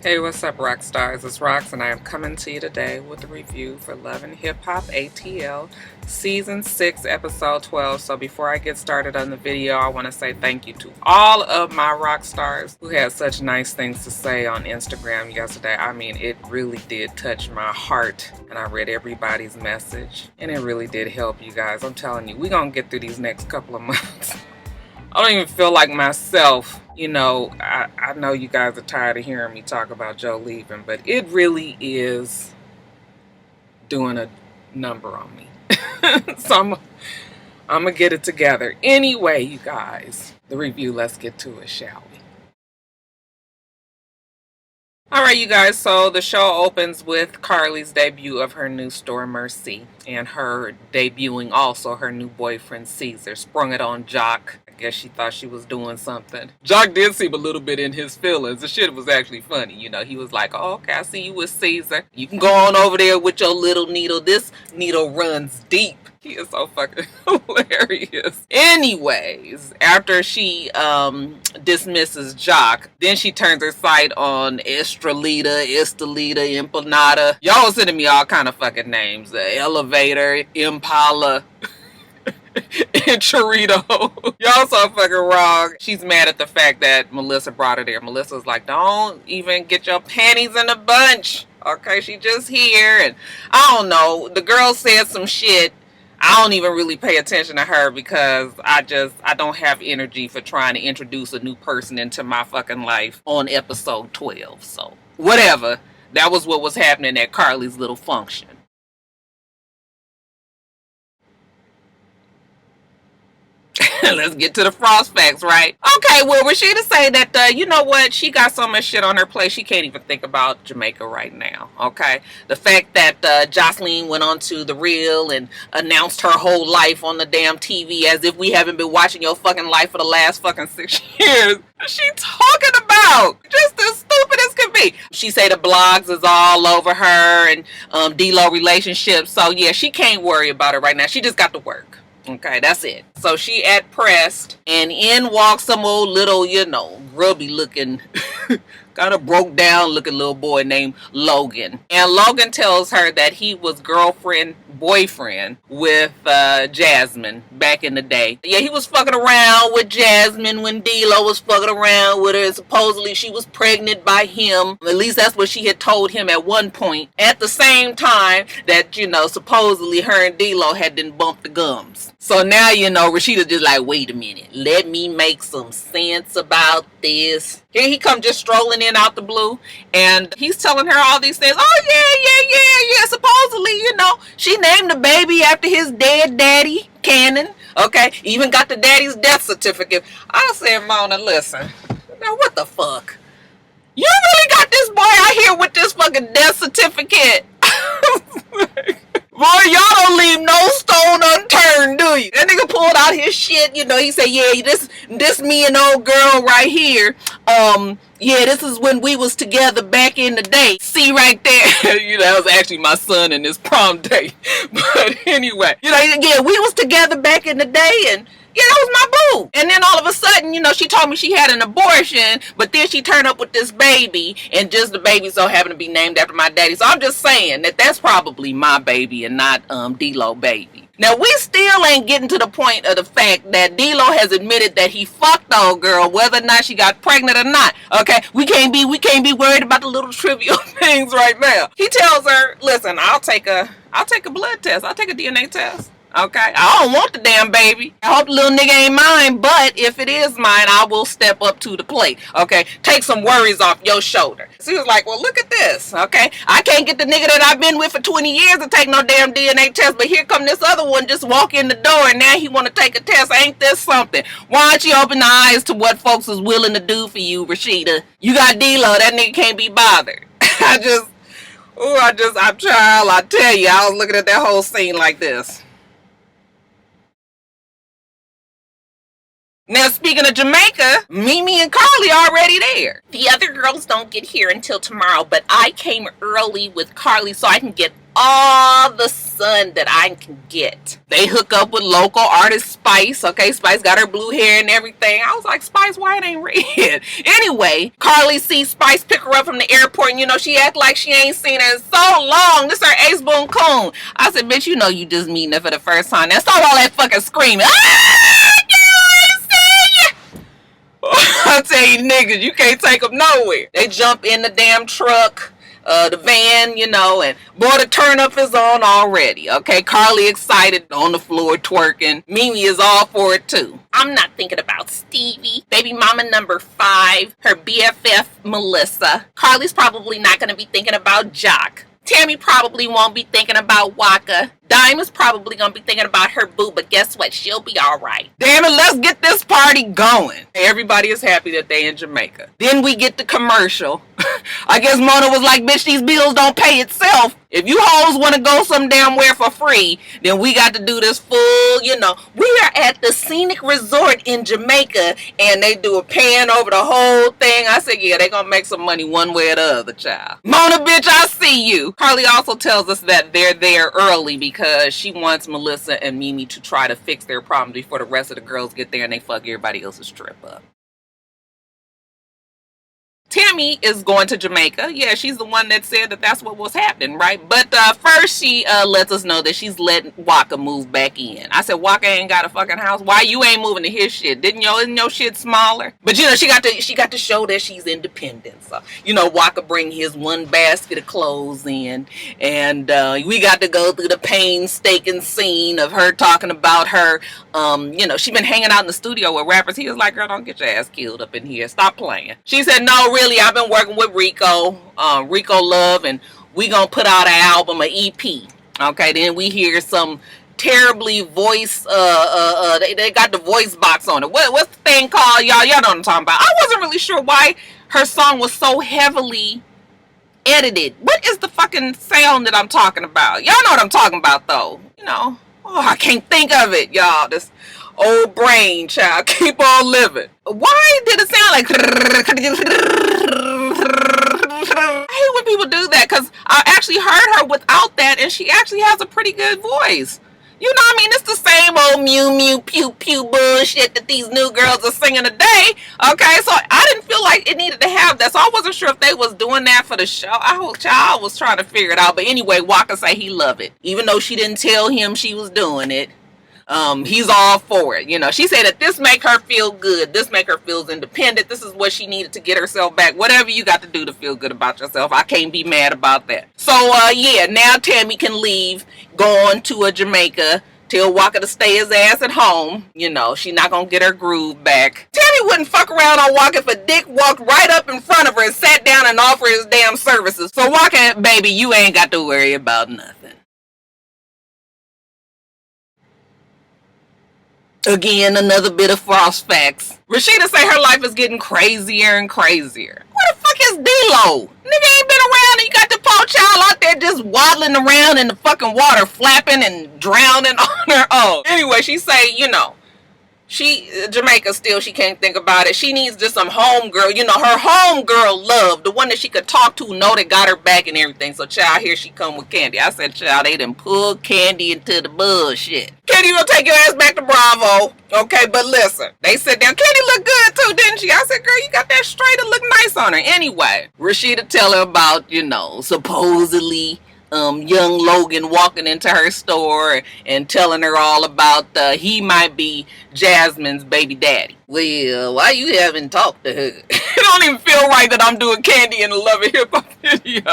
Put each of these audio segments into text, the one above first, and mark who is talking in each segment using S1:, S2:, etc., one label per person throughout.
S1: Hey, what's up, Roxstars? It's Rox, and I am coming to you today with a review for Love and Hip Hop ATL Season 6, Episode 12. So before I get started on the video, I want to say thank you to all of my Roxstars who had such nice things to say on Instagram yesterday. I mean, it really did touch my heart, and I read everybody's message, and it really did help you guys. I'm telling you, we're going to get through these next couple of months. I don't even feel like myself. You know, I know you guys are tired of hearing me talk about Joe leaving, but it really is doing a number on me. So I'm going to get it together. Anyway, you guys, the review, let's get to it, shall we? Alright, you guys, so the show opens with Carly's debut of her new store, Mercy, and her debuting also her new boyfriend, Caesar. Sprung it on Jock. I guess she thought she was doing something. Jock did seem a little bit in his feelings. The shit was actually funny. You know, he was like, oh, okay, I see you with Caesar. You can go on over there with your little needle. This needle runs deep. He is so fucking hilarious. Anyways, after she dismisses Jock, then she turns her sight on Estrelita, Empanada. Y'all was sending me all kind of fucking names. Elevator, Impala, and Chorito. Y'all so fucking wrong. She's mad at the fact that Melissa brought her there. Melissa's like, don't even get your panties in a bunch. Okay, she just here. And I don't know. The girl said some shit. I don't even really pay attention to her because I don't have energy for trying to introduce a new person into my fucking life on episode 12. So, whatever. That was what was happening at Carly's little function. Let's get to the frost facts, right? Okay, well, Rashida say that, you know what? She got so much shit on her plate, she can't even think about Jamaica right now, okay? The fact that Jocelyn went on to The Real and announced her whole life on the damn TV as if we haven't been watching your fucking life for the last fucking 6 years. What's she talking about? Just as stupid as can be. She say the blogs is all over her and D-Lo relationships. So, yeah, she can't worry about it right now. She just got to work. Okay, that's it. So she at Pressed, and in walks some old little, you know, grubby looking, kind of broke down looking little boy named Logan. And Logan tells her that he was boyfriend with Jasmine back in the day. Yeah, he was fucking around with Jasmine when D-Lo was fucking around with her, and supposedly she was pregnant by him. At least that's what she had told him at one point. At the same time that, you know, supposedly her and D-Lo had done bumped the gums. So now, you know, Rashida's just like, wait a minute, let me make some sense about this. Here he come just strolling in out the blue, and he's telling her all these things. Oh, yeah. Supposedly, you know, she named the baby after his dead daddy, Cannon. Okay, even got the daddy's death certificate. I said, Mona, listen, now what the fuck? You really got this boy out here with this fucking death certificate? Boy, y'all don't leave no stone unturned, do you? That nigga pulled out his shit, you know, he said, yeah, this me and old girl right here, yeah, this is when we was together back in the day. See right there, you know, that was actually my son in his prom day. But anyway, you know, yeah, we was together back in the day, and yeah, that was my boo. And then all of a sudden, you know, she told me she had an abortion, but then she turned up with this baby, and just the baby so happened to be named after my daddy. So I'm just saying that that's probably my baby and not D-Lo baby. Now, we still ain't getting to the point of the fact that D-Lo has admitted that he fucked the old girl, whether or not she got pregnant or not. Okay, we can't be worried about the little trivial things right now. He tells her, listen, I'll take a blood test. I'll take a DNA test. Okay, I don't want the damn baby. I hope the little nigga ain't mine, but if it is mine, I will step up to the plate. Okay, take some worries off your shoulder. So he was like, well, look at this. Okay, I can't get the nigga that I've been with for 20 years to take no damn DNA test, but here come this other one just walk in the door and now he want to take a test. Ain't this something? Why don't you open the eyes to what folks is willing to do for you, Rashida? You got D-Lo, that nigga can't be bothered. I'm trying, I tell you, I was looking at that whole scene like this. Now, speaking of Jamaica, Mimi and Carly already there. The other girls don't get here until tomorrow, but I came early with Carly so I can get all the son that I can get. They hook up with local artist Spice. Okay, Spice got her blue hair and everything. I was like, Spice, why it ain't red? Anyway, Carly sees Spice pick her up from the airport, and she act like she ain't seen her in so long. This her ace boon coon. I said, bitch, you just meeting her for the first time. That's all that fucking screaming. I tell you niggas, you can't take them nowhere. They jump in the damn truck, the van, and boy, the turn up is on already. Okay, Carly excited on the floor twerking. Mimi is all for it too. I'm not thinking about Stevie, baby mama number 5, her BFF Melissa. Carly's probably not gonna be thinking about Jock. Tammy probably won't be thinking about Waka. Dime is probably going to be thinking about her boo, but guess what? She'll be all right. Damn it, let's get this party going. Everybody is happy that they in Jamaica. Then we get the commercial. I guess Mona was like, bitch, these bills don't pay itself. If you hoes want to go some damn where for free, then we got to do this full, We are at the scenic resort in Jamaica, and they do a pan over the whole thing. I said, yeah, they going to make some money one way or the other, child. Mona, bitch, I see you. Carly also tells us that they're there early because she wants Melissa and Mimi to try to fix their problem before the rest of the girls get there and they fuck everybody else's trip up. Tammy is going to Jamaica. Yeah, she's the one that said that that's what was happening, right? But first she lets us know that she's letting Waka move back in. I said, Waka ain't got a fucking house. Why you ain't moving to his shit? Isn't your shit smaller? But she got to show that she's independent. So, Waka bring his one basket of clothes in, and we got to go through the painstaking scene of her talking about her, she been hanging out in the studio with rappers. He was like, girl, don't get your ass killed up in here. Stop playing. She said, no, really, I've been working with Rico Love, and we gonna put out an album, an EP. Okay, then we hear some terribly voice, they got the voice box on it. What's the thing called, y'all? Y'all know what I'm talking about. I wasn't really sure why her song was so heavily edited. What is the fucking sound that I'm talking about? Y'all know what I'm talking about, though. I can't think of it, y'all. This old brain, child. Keep on living. Why did it sound like... I hate when people do that, because I actually heard her without that, and she actually has a pretty good voice. It's the same old mew mew pew pew bullshit that these new girls are singing today. Okay, so I didn't feel like it needed to have that, so I wasn't sure if they was doing that for the show. I was trying to figure it out, but anyway, Waka say he loved it, even though she didn't tell him she was doing it. He's all for it. She said that this make her feel good. This make her feel independent. This is what she needed to get herself back. Whatever you got to do to feel good about yourself. I can't be mad about that. So, yeah, now Tammy can leave, go on to a Jamaica, tell Waka to stay his ass at home. She not gonna get her groove back. Tammy wouldn't fuck around on Waka if a dick walked right up in front of her and sat down and offered his damn services. So Waka, baby, you ain't got to worry about nothing. Again, another bit of frost facts. Rashida say her life is getting crazier and crazier. Where the fuck is D-Lo? Nigga ain't been around and you got the poor child out there just waddling around in the fucking water, flapping and drowning on her own. Anyway, she say, Jamaica still, she can't think about it. She needs just some homegirl, her homegirl love, the one that she could talk to, know that got her back and everything. So, child, here she come with Candy. I said, child, they done pulled Candy into the bullshit. Candy will take your ass back to Bravo. Okay, but listen, they said down, Candy looked good too, didn't she? I said, girl, you got that straight, it looked nice on her. Anyway, Rashida tell her about, supposedly young Logan walking into her store and telling her all about he might be Jasmine's baby daddy. Well, why you haven't talked to her? It don't even feel right that I'm doing Candy in a Love and Hip Hop video.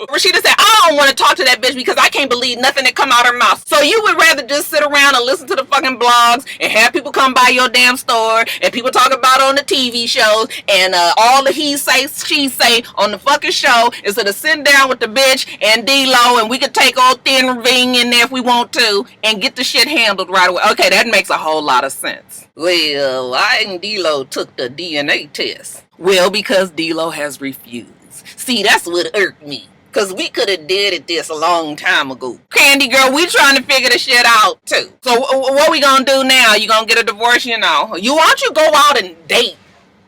S1: Rashida said, I don't want to talk to that bitch because I can't believe nothing that come out her mouth. So you would rather just sit around and listen to the fucking blogs and have people come by your damn store and people talk about on the TV shows and all the he say, she say on the fucking show instead of sitting down with the bitch and D-Lo and we could take old Thin Ravine in there if we want to and get the shit handled right away. Okay, that makes a whole lot of sense. Well, why ain't D-Lo took the DNA test? Well, because D-Lo has refused. See, that's what irked me. Because we could have did this a long time ago. Candy girl, we trying to figure this shit out, too. So what we gonna do now? You gonna get a divorce, You want you go out and date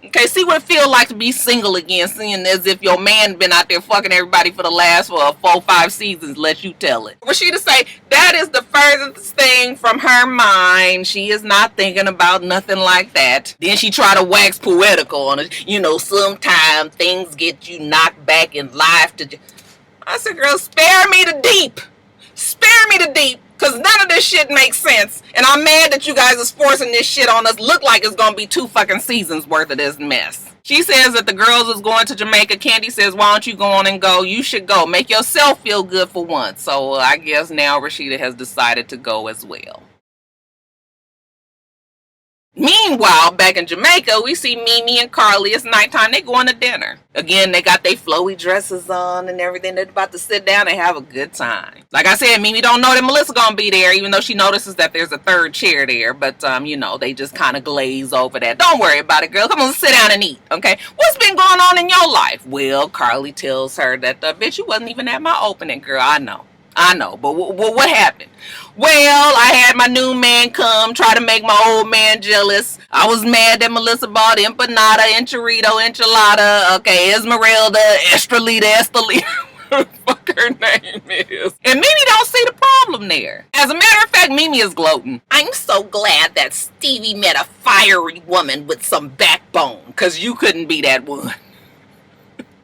S1: Okay, see what it feels like to be single again, seeing as if your man been out there fucking everybody for the last 4-5 seasons, let you tell it. Rashida say, that is the furthest thing from her mind. She is not thinking about nothing like that. Then she try to wax poetical on it. You know, sometimes things get you knocked back in life to... I said, girl, spare me the deep. Spare me the deep. Because none of this shit makes sense. And I'm mad that you guys is forcing this shit on us. Look like it's going to be 2 fucking seasons worth of this mess. She says that the girls is going to Jamaica. Candy says, why don't you go on and go? You should go. Make yourself feel good for once. So I guess now Rashida has decided to go as well. Meanwhile, back in Jamaica, we see Mimi and Carly. It's nighttime. They going to dinner. Again, they got their flowy dresses on and everything. They're about to sit down and have a good time. Like I said, Mimi don't know that Melissa gonna be there, even though she notices that there's a third chair there. But, you know, they just kind of glaze over that. Don't worry about it, girl. Come on, sit down and eat, okay? What's been going on in your life? Well, Carly tells her that, bitch, you wasn't even at my opening, girl. I know, but what happened? Well, I had my new man come try to make my old man jealous. I was mad that Melissa bought empanada, enchilada, enchilada, okay, Esmeralda, Estrelita, Estelita, what the fuck her name is. And Mimi don't see the problem there. As a matter of fact, Mimi is gloating. I'm so glad that Stevie met a fiery woman with some backbone, because you couldn't be that one.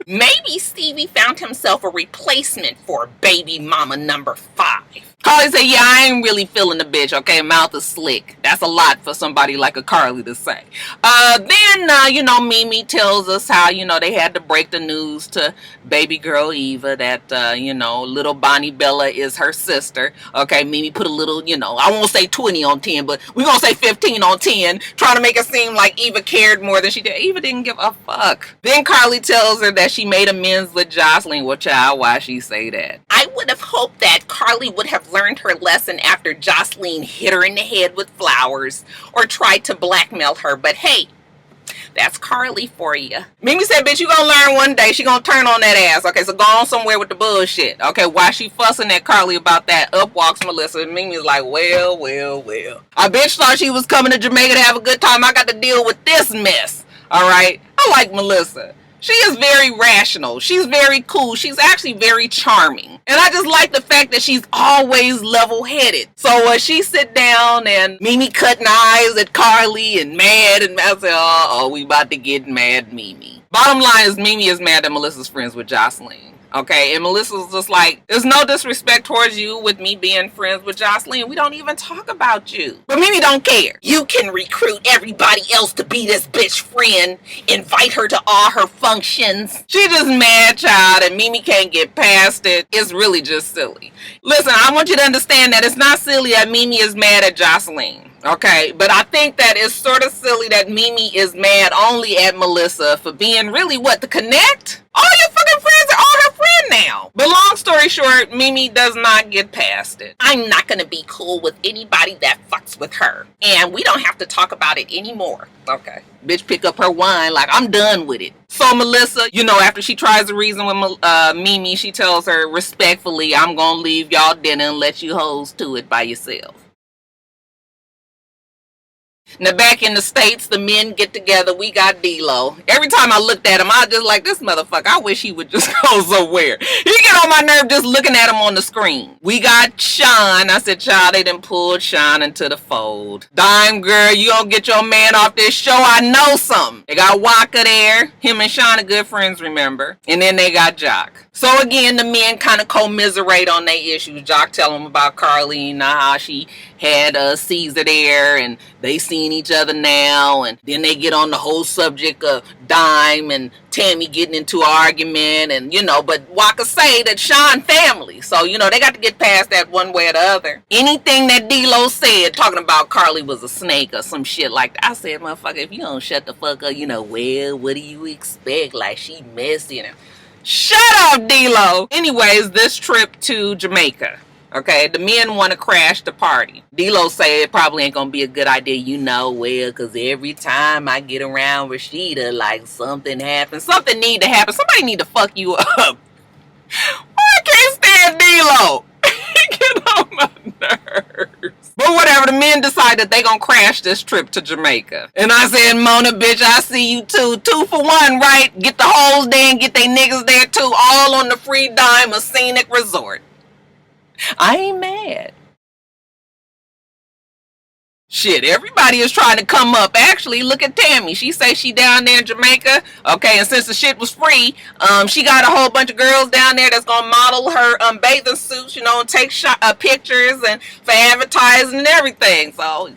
S1: Maybe Stevie found himself a replacement for baby mama number 5. Carly said, yeah, I ain't really feeling the bitch, okay? Mouth is slick. That's a lot for somebody like a Carly to say. Then, you know, Mimi tells us how, you know, they had to break the news to baby girl Eva that, you know, little Bonnie Bella is her sister. Okay, Mimi put a little, you know, I won't say 20 on 10, but we're going to say 15 on 10, trying to make it seem like Eva cared more than she did. Eva didn't give a fuck. Then Carly tells her that she made amends with Jocelyn. Well, child, why she say that? I would have hoped that Carly would have learned her lesson after Jocelyn hit her in the head with flowers or tried to blackmail her, but hey, that's Carly for you. Mimi said, bitch, you gonna learn one day. She gonna turn on that ass. Okay, so go on somewhere with the bullshit. Okay, why she fussing at Carly about that? Up walks Melissa. And Mimi's like, well. I bitch thought she was coming to Jamaica to have a good time. I got to deal with this mess. All right, I like Melissa. She is very rational. She's very cool. She's actually very charming. And I just like the fact that she's always level-headed. So she sit down and Mimi cutting eyes at Carly and mad. And I say, oh, we about to get mad, Mimi. Bottom line is Mimi is mad that Melissa's friends with Jocelyn. Okay, and Melissa's just like, there's no disrespect towards you with me being friends with Jocelyn. We don't even talk about you. But Mimi don't care. You can recruit everybody else to be this bitch friend. Invite her to all her functions. She just mad, child, and Mimi can't get past it. It's really just silly. Listen, I want you to understand that it's not silly that Mimi is mad at Jocelyn. Okay, but I think that it's sort of silly that Mimi is mad only at Melissa for being really what, to connect? All your fucking friends are all her friend now. But long story short, Mimi does not get past it. I'm not gonna be cool with anybody that fucks with her. And we don't have to talk about it anymore. Okay. Bitch pick up her wine like, I'm done with it. So Melissa, you know, after she tries to reason with Mimi, she tells her respectfully, I'm gonna leave y'all dinner and let you hoes to it by yourself. Now back in the States, the men get together. We got D-Lo. Every time I looked at him, I was just like, this motherfucker, I wish he would just go somewhere. He get on my nerve just looking at him on the screen. We got Sean. I said, child, they done pulled Sean into the fold. Dime girl, you don't get your man off this show. I know something. They got Waka there. Him and Sean are good friends, remember? And then they got Jock. So again, the men kind of commiserate on their issues. Jock tell them about Carly and how she had Caesar there and they seen each other now, and then they get on the whole subject of Dime and Tammy getting into an argument, and you know, but Waka say that Sean family, so you know they got to get past that one way or the other. Anything that D-Lo said talking about Carly was a snake or some shit like that, I said, motherfucker, if you don't shut the fuck up, you know, well, what do you expect? Like, she messy, you know. Shut up, D-Lo. Anyways, this trip to Jamaica. Okay, the men want to crash the party. D-Lo say it probably ain't gonna be a good idea, you know, well, because every time I get around Rashida, like, something happens. Something need to happen. Somebody need to fuck you up. I can't stand D-Lo. He get on my nerves. But whatever, the men decide that they gonna crash this trip to Jamaica. And I said, Mona, bitch, I see you too. 2 for 1, right? Get the hoes there and get they niggas there too. All on the free dime of scenic resort. I ain't mad. Shit, everybody is trying to come up. Actually, look at Tammy. She say she down there in Jamaica. Okay, and since the shit was free, she got a whole bunch of girls down there that's gonna model her bathing suits, you know, and take pictures and for advertising and everything. So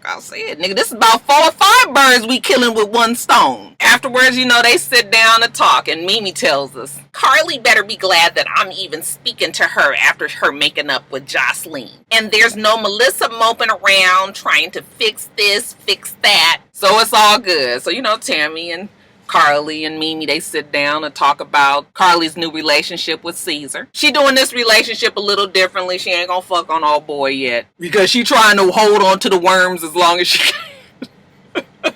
S1: I'll say it, nigga. This is about 4 or 5 birds we killing with one stone. Afterwards, you know, they sit down and talk, and Mimi tells us, Carly better be glad that I'm even speaking to her after her making up with Jocelyn. And there's no Melissa moping around trying to fix this, fix that. So it's all good. So, you know, Tammy and Carly and Mimi, they sit down and talk about Carly's new relationship with Caesar. She doing this relationship a little differently. She ain't gonna fuck on old boy yet because she trying to hold on to the worms as long as she can.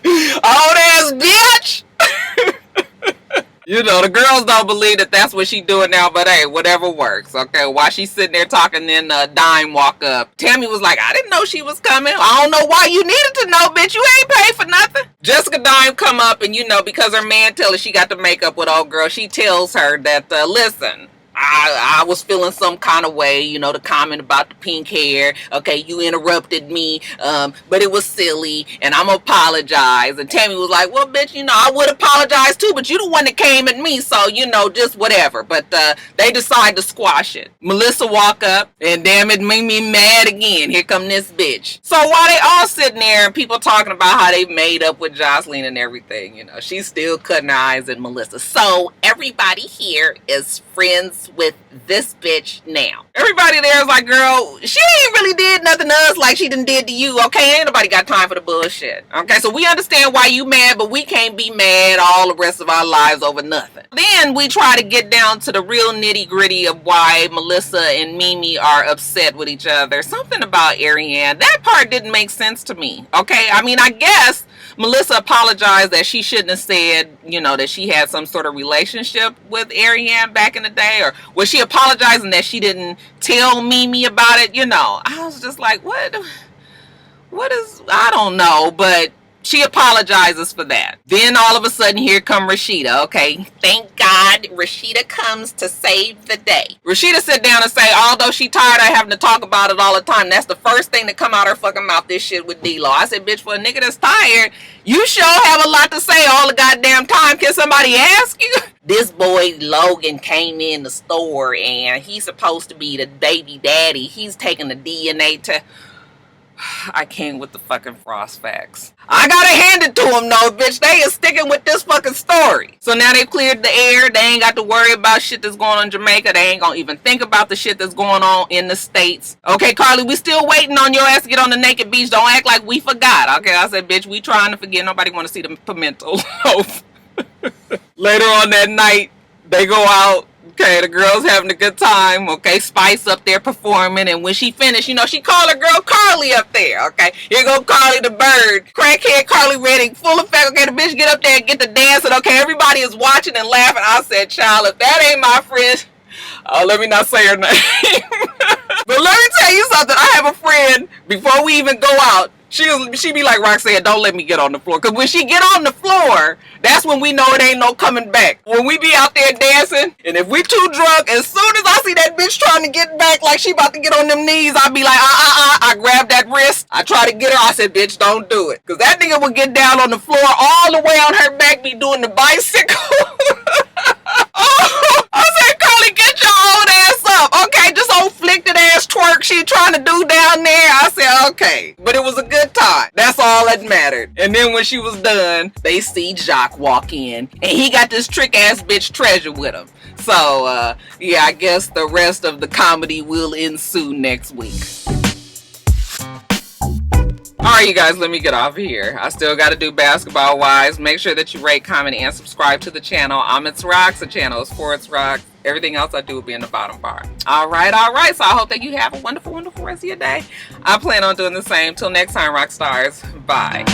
S1: Old ass bitch! You know, the girls don't believe that that's what she doing now, but hey, whatever works, okay? While she's sitting there talking, then Dime walk up. Tammy was like, I didn't know she was coming. I don't know why you needed to know, bitch. You ain't paid for nothing. Jessica Dime come up, and you know, because her man tell her she got to make up with old girl, she tells her that, listen, I was feeling some kind of way, you know, the comment about the pink hair. Okay, you interrupted me, but it was silly, and I'm gonna apologize. And Tammy was like, well, bitch, you know, I would apologize too, but you the one that came at me, so, you know, just whatever. But they decide to squash it. Melissa walk up, and damn it, made me mad again. Here come this bitch. So while they all sitting there, and people talking about how they made up with Jocelyn and everything, you know, she's still cutting her eyes at Melissa. So everybody here is friends with this bitch now. Everybody there is like, girl, she ain't really did nothing to us like she done did to you, okay? Ain't nobody got time for the bullshit, okay? So we understand why you mad, but we can't be mad all the rest of our lives over nothing. Then we try to get down to the real nitty gritty of why Melissa and Mimi are upset with each other. Something about Ariane, that part didn't make sense to me, okay? I mean, I guess Melissa apologized that she shouldn't have said, you know, that she had some sort of relationship with Ariane back in the day, or was she apologizing that she didn't tell Mimi about it? You know, I was just like, what is, I don't know, but she apologizes for that. Then all of a sudden, here come Rashida. Okay, thank God Rashida comes to save the day. Rashida sit down and say, although she tired of having to talk about it all the time, that's the first thing to come out her fucking mouth, this shit with D-Lo. I said, bitch, for a nigga that's tired, you sure have a lot to say all the goddamn time. Can somebody ask you? This boy Logan came in the store and he's supposed to be the baby daddy. He's taking the DNA test. I came with the fucking frost facts. I gotta hand it to them though, bitch. They is sticking with this fucking story. So now they've cleared the air. They ain't got to worry about shit that's going on in Jamaica. They ain't gonna even think about the shit that's going on in the States. Okay, Carly, we still waiting on your ass to get on the naked beach. Don't act like we forgot. Okay, I said, bitch, we trying to forget. Nobody want to see the pimento loaf. Later on that night, they go out. Okay, the girl's having a good time. Okay, Spice up there performing, and when she finished, you know, she called her girl Carly up there. Okay, here go Carly the bird, crackhead Carly Redding, full effect. Okay, the bitch get up there and get the dancing. Okay, everybody is watching and laughing. I said, child, if that ain't my friend, let me not say her name. But let me tell you something. I have a friend. Before we even go out, she be like, Roxanne, don't let me get on the floor. Because when she get on the floor, that's when we know it ain't no coming back. When we be out there dancing, and if we too drunk, as soon as I see that bitch trying to get back like she about to get on them knees, I be like, I grab that wrist. I try to get her. I said, bitch, don't do it. Because that nigga would get down on the floor all the way on her back, be doing the bicycle. Oh, I said, Carly, get your old ass up. Okay, just old flicked ass twerk she trying to do down there. I said, okay. But it was a good time. That's all that mattered. And then when she was done, they see Jacques walk in, and he got this trick ass bitch Treasure with him. So, yeah, I guess the rest of the comedy will ensue next week. Alright, you guys, let me get off of here. I still got to do basketball wise. Make sure that you rate, comment, and subscribe to the channel. I'm itsrox. The channel is for itsrox. Everything else I do will be in the bottom bar. Alright. So I hope that you have a wonderful, wonderful rest of your day. I plan on doing the same. Till next time, Roxstars. Bye.